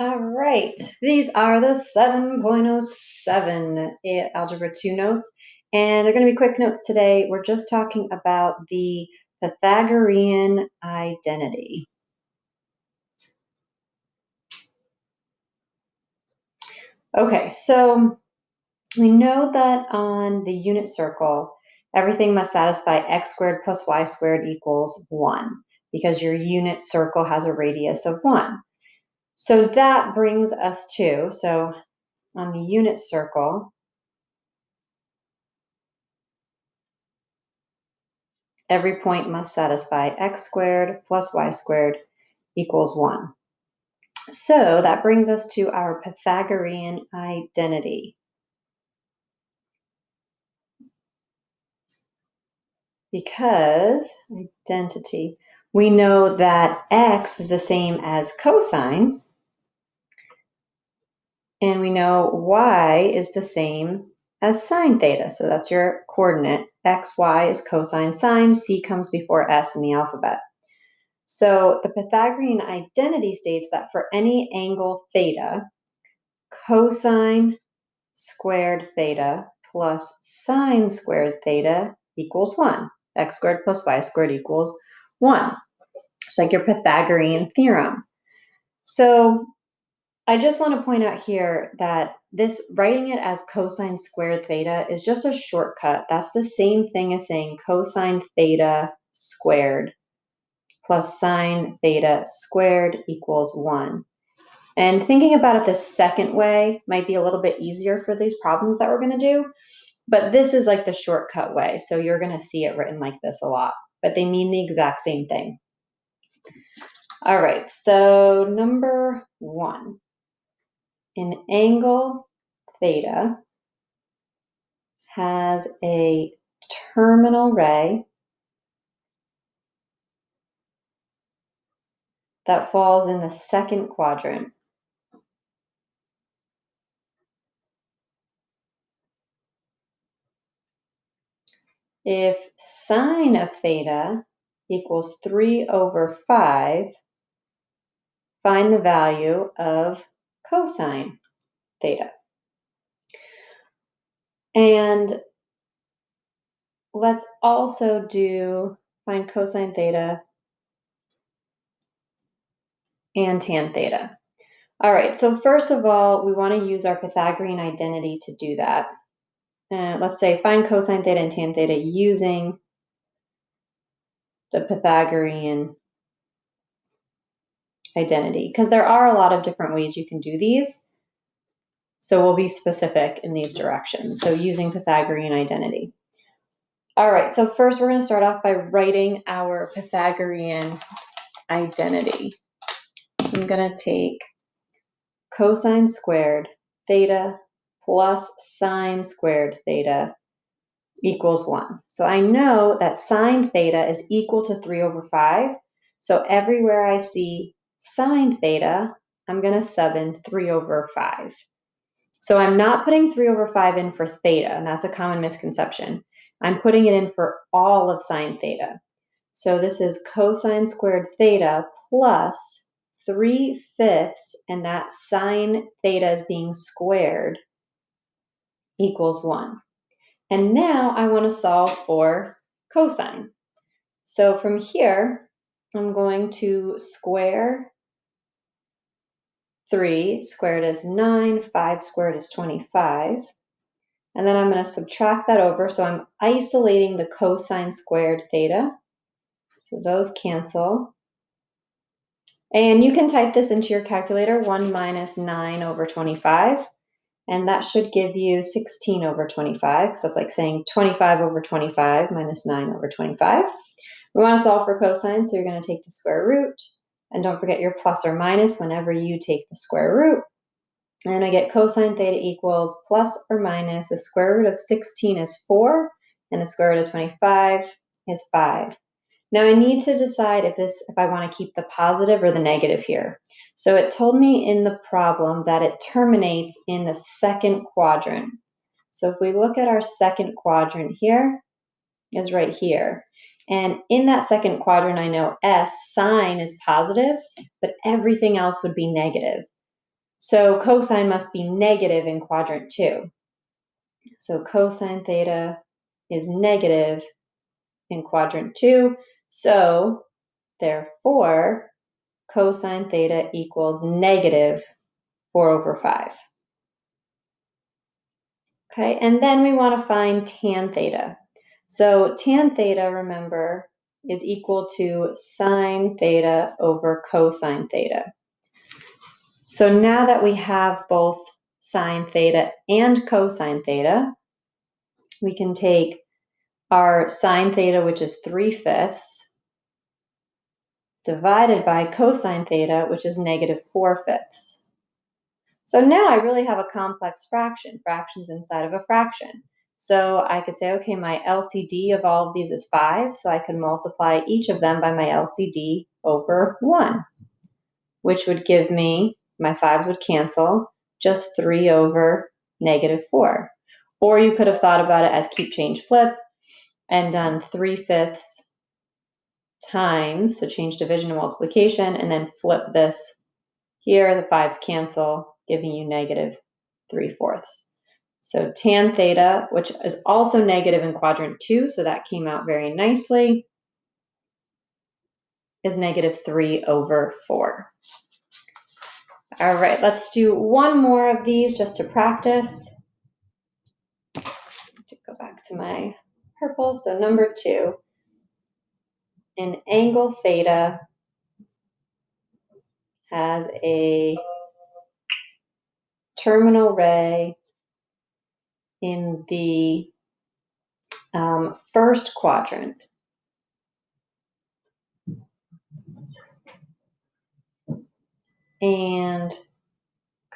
All right, these are the 7.07 Algebra 2 notes, and they're going to be quick notes today. We're just talking about the Pythagorean identity. Okay, so we know that on the unit circle, everything must satisfy x squared plus y squared equals 1, because your unit circle has a radius of 1. So that brings us to, on the unit circle, every point must satisfy x squared plus y squared equals 1. So that brings us to our Pythagorean identity. Because identity, we know that x is the same as cosine, and we know y is the same as sine theta. So that's your coordinate. X, y is cosine sine. C comes before S in the alphabet. So the Pythagorean identity states that for any angle theta, cosine squared theta plus sine squared theta equals 1. X squared plus y squared equals 1. It's like your Pythagorean theorem. So I just want to point out here that this writing it as cosine squared theta is just a shortcut. That's the same thing as saying cosine theta squared plus sine theta squared equals 1. And thinking about it the second way might be a little bit easier for these problems that we're going to do, but this is like the shortcut way. So you're going to see it written like this a lot, but they mean the exact same thing. All right, so number 1, an angle theta has a terminal ray that falls in the second quadrant. If sine of theta equals 3/5, find the value of cosine theta. And let's also find cosine theta and tan theta. All right, so first of all, we want to use our Pythagorean identity to do that. Let's say find cosine theta and tan theta using the Pythagorean identity, because there are a lot of different ways you can do these. So we'll be specific in these directions. So using Pythagorean identity. All right, so first we're going to start off by writing our Pythagorean identity. So I'm going to take cosine squared theta plus sine squared theta equals 1. So I know that sine theta is equal to 3/5. So everywhere I see sine theta, I'm going to sub in 3/5. So I'm not putting 3/5 in for theta, and that's a common misconception. I'm putting it in for all of sine theta. So this is cosine squared theta plus 3/5, and that sine theta is being squared, equals 1. And now I want to solve for cosine. So from here, I'm going to square 3 squared is 9, 5 squared is 25. And then I'm going to subtract that over. So I'm isolating the cosine squared theta. So those cancel. And you can type this into your calculator, 1 minus 9/25. And that should give you 16/25, because that's like saying 25/25 minus 9/25. We want to solve for cosine, so you're going to take the square root. And don't forget your plus or minus whenever you take the square root. And I get cosine theta equals plus or minus the square root of 16 is 4, and the square root of 25 is 5. Now I need to decide if I want to keep the positive or the negative here. So it told me in the problem that it terminates in the second quadrant. So if we look at our second quadrant here, is right here. And in that second quadrant, I know S, sine, is positive, but everything else would be negative. So cosine must be negative in quadrant 2. So cosine theta is negative in quadrant 2. So therefore, cosine theta equals negative 4/5. Okay, and then we want to find tan theta. So tan theta, remember, is equal to sine theta over cosine theta. So now that we have both sine theta and cosine theta, we can take our sine theta, which is 3/5, divided by cosine theta, which is negative 4/5. So now I really have a complex fraction, fractions inside of a fraction. So I could say, okay, my LCD of all of these is 5, so I can multiply each of them by my LCD over 1, which would give me, my 5s would cancel, just 3 over negative 4. Or you could have thought about it as keep, change, flip, and done 3/5 times, so change division to multiplication, and then flip this here, the 5s cancel, giving you negative 3/4. So tan theta, which is also negative in quadrant 2, so that came out very nicely, is negative 3/4. All right, let's do one more of these just to practice. To go back to my purple, so number 2, an angle theta has a terminal ray in the first quadrant. And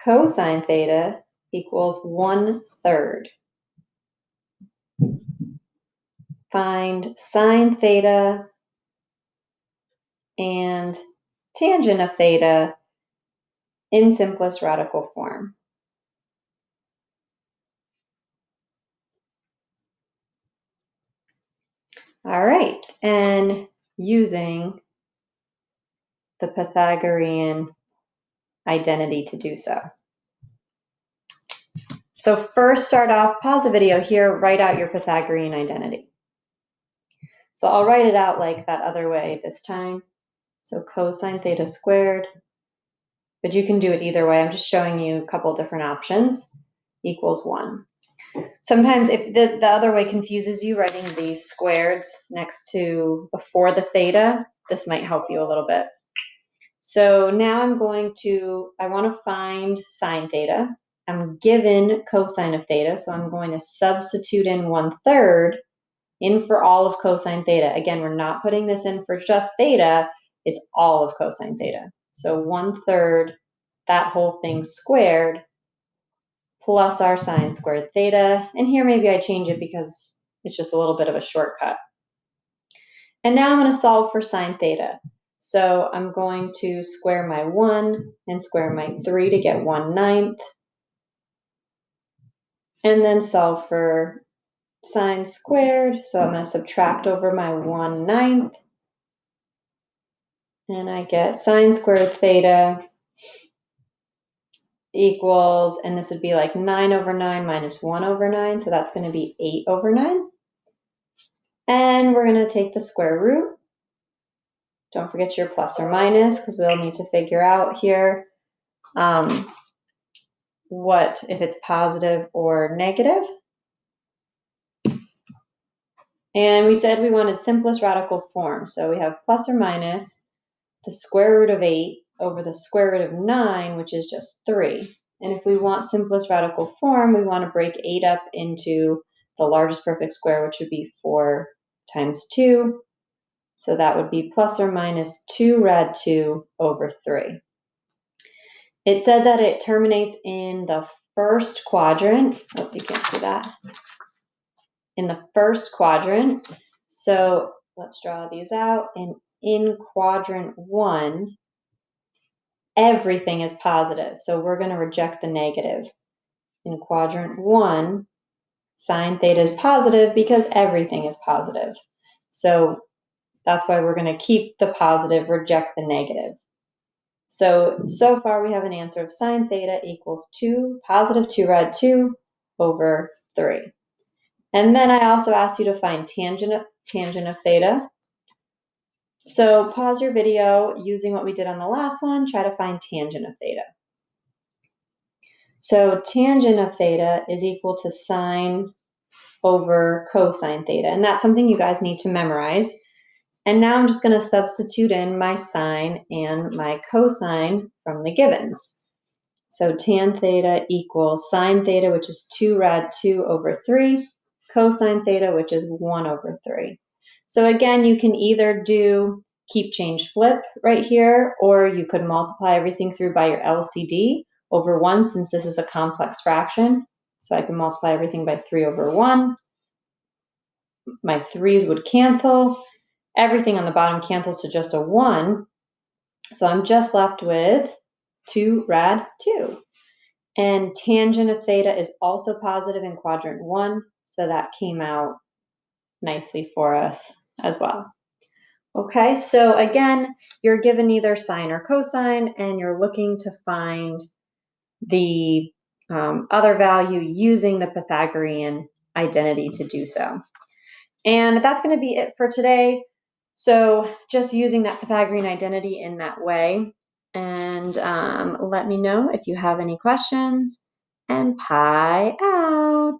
cosine theta equals 1/3. Find sine theta and tangent of theta in simplest radical form. All right, and using the Pythagorean identity to do so. So first start off, pause the video here, write out your Pythagorean identity. So I'll write it out like that other way this time. So cosine theta squared, but you can do it either way. I'm just showing you a couple different options, equals 1. Sometimes if the other way confuses you, writing these squareds next to before the theta, this might help you a little bit. So now I want to find sine theta. I'm given cosine of theta, so I'm going to substitute in 1/3 in for all of cosine theta. Again, we're not putting this in for just theta, it's all of cosine theta. So 1/3, that whole thing squared, plus our sine squared theta. And here maybe I change it because it's just a little bit of a shortcut. And now I'm going to solve for sine theta. So I'm going to square my 1 and square my 3 to get 1/9. And then solve for sine squared. So I'm going to subtract over my 1/9. And I get sine squared theta equals, and this would be like 9/9 minus 1/9. So that's going to be 8/9. And we're going to take the square root. Don't forget your plus or minus because we'll need to figure out here what if it's positive or negative. And we said we wanted simplest radical form. So we have plus or minus the square root of 8 over the square root of 9, which is just 3. And if we want simplest radical form, we want to break 8 up into the largest perfect square, which would be 4 times 2. So that would be plus or minus 2 rad 2 over 3. It said that it terminates in the first quadrant. Oh, you can't see that. In the first quadrant. So let's draw these out. And in quadrant 1, everything is positive. So we're going to reject the negative. In quadrant 1, sine theta is positive because everything is positive. So that's why we're going to keep the positive, reject the negative. So far we have an answer of sine theta equals 2, positive 2 rad 2 over 3. And then I also asked you to find tangent of theta. So pause your video using what we did on the last one, try to find tangent of theta. So tangent of theta is equal to sine over cosine theta, and that's something you guys need to memorize. And now I'm just going to substitute in my sine and my cosine from the givens. So tan theta equals sine theta, which is 2 rad 2 over 3, cosine theta, which is 1 over 3. So again, you can either do keep, change, flip right here, or you could multiply everything through by your LCD over 1 since this is a complex fraction. So I can multiply everything by 3 over 1. My 3's would cancel. Everything on the bottom cancels to just a 1. So I'm just left with 2 rad 2. And tangent of theta is also positive in quadrant 1, so that came out nicely for us as well. Okay, so again, you're given either sine or cosine, and you're looking to find the other value using the Pythagorean identity to do so. And that's going to be it for today. So just using that Pythagorean identity in that way. And let me know if you have any questions. And pie out.